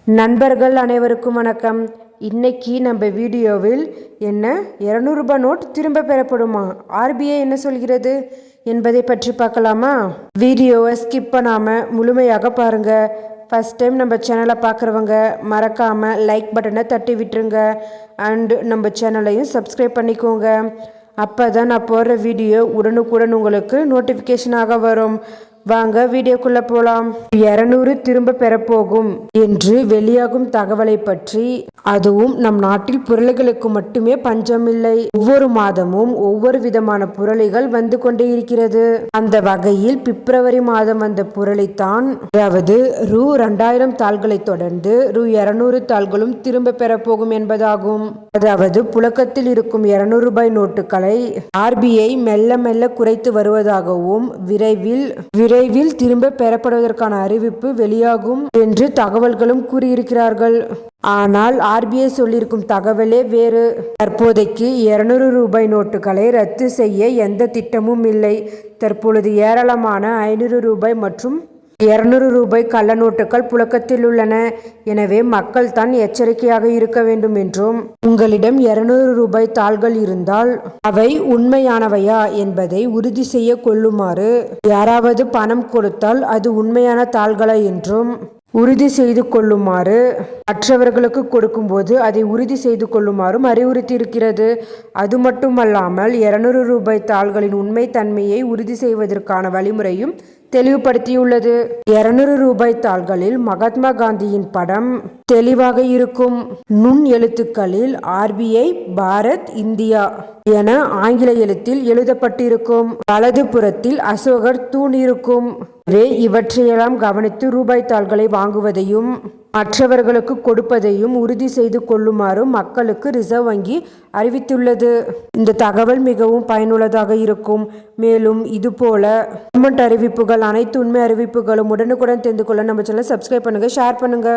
நண்பர்கள் அனைவருக்கும் வணக்கம். இன்னைக்கு நம்ம வீடியோவில் என்ன 200 ரூபாய் நோட் திரும்ப பெறப்படுமா, ஆர்பிஐ என்ன சொல்கிறது என்பதை பற்றி பார்க்கலாமா? வீடியோவை ஸ்கிப் பண்ணாமல் முழுமையாக பாருங்கள். ஃபஸ்ட் டைம் நம்ம சேனலை பார்க்குறவங்க மறக்காமல் லைக் பட்டனை தட்டி விட்டுருங்க. அண்டு நம்ம சேனலையும் சப்ஸ்கிரைப் பண்ணிக்கோங்க. அப்போ தான் நான் போடுற வீடியோ உடனுக்குடன் உங்களுக்கு நோட்டிஃபிகேஷனாக வரும். வாங்க வீடியோக்குள்ளே போகலாம். 200 திரும்ப பெறப்போகும் என்று வெளியாகும் தகவலை பற்றி, அதுவும் நம் நாட்டில் புரளிகளுக்கு மட்டுமே பஞ்சமில்லை. ஒவ்வொரு மாதமும் ஒவ்வொரு விதமான புரளிகள் வந்து கொண்டே இருக்கிறது. அந்த வகையில் பிப்ரவரி மாதம் வந்த புரளித்தான், அதாவது ரூ 2000 தாள்களை தொடர்ந்து ரூ 200 தாள்களும் திரும்ப பெறப்போகும் என்பதாகும். அதாவது புழக்கத்தில் இருக்கும் 200 ரூபாய் நோட்டுகளை ஆர்பிஐ மெல்ல மெல்ல குறைத்து வருவதாகவும் விரைவில் திரும்ப பெறப்படுவதற்கான அறிவிப்பு வெளியாகும் என்று தகவல்களும் கூறியிருக்கிறார்கள். ஆனால் ஆர்பிஐ சொல்லியிருக்கும் தகவலே வேறு. தற்போதைக்கு 200 ரூபாய் நோட்டுகளை ரத்து செய்ய எந்த திட்டமும் இல்லை. தற்பொழுது ஏராளமான 500 ரூபாய் மற்றும் 200 ரூபாய் கள்ள நோட்டுகள் புழக்கத்தில் உள்ளன. எனவே மக்கள் தான் எச்சரிக்கையாக இருக்க வேண்டும் என்றும், உங்களிடம் 200 ரூபாய் தாள்கள் இருந்தால் அவை உண்மையானவையா என்பதை உறுதி செய்ய கொள்ளுமாறு, யாராவது பணம் கொடுத்தால் அது உண்மையான தாள்களா என்றும் உறுதி செய்து கொள்ளுமாறு, மற்றவர்களுக்கு கொடுக்கும்போது அதை உறுதி செய்து கொள்ளுமாறும் அறிவுறுத்தியிருக்கிறது. அது மட்டுமல்லாமல் 200 ரூபாய் தாள்களின் உண்மை தன்மையை உறுதி செய்வதற்கான வழிமுறையும் தெளிவுபடுத்தியுள்ளது. 200 ரூபாய் தாள்களில் மகாத்மா காந்தியின் படம் தெளிவாக இருக்கும். நுண் எழுத்துக்களில் ஆர்பிஐ பாரத் இந்தியா என ஆங்கில எழுத்தில் எழுதப்பட்டிருக்கும். வலது புறத்தில் அசோகர் தூண் இருக்கும். இவற்றையெல்லாம் கவனித்து ரூபாய் தாள்களை வாங்குவதையும் மற்றவர்களுக்கு கொடுப்பதையும் உறுதி செய்து கொள்ளுமாறு மக்களுக்கு ரிசர்வ் வங்கி அறிவித்துள்ளது. இந்த தகவல் மிகவும் பயனுள்ளதாக இருக்கும். மேலும் இதுபோல கவர்மெண்ட் அறிவிப்புகள், அனைத்து உண்மை அறிவிப்புகளும் உடனுக்குடன் தெரிந்து கொள்ள நம்ம சேனலை சப்ஸ்கிரைப் பண்ணுங்க, ஷேர் பண்ணுங்க.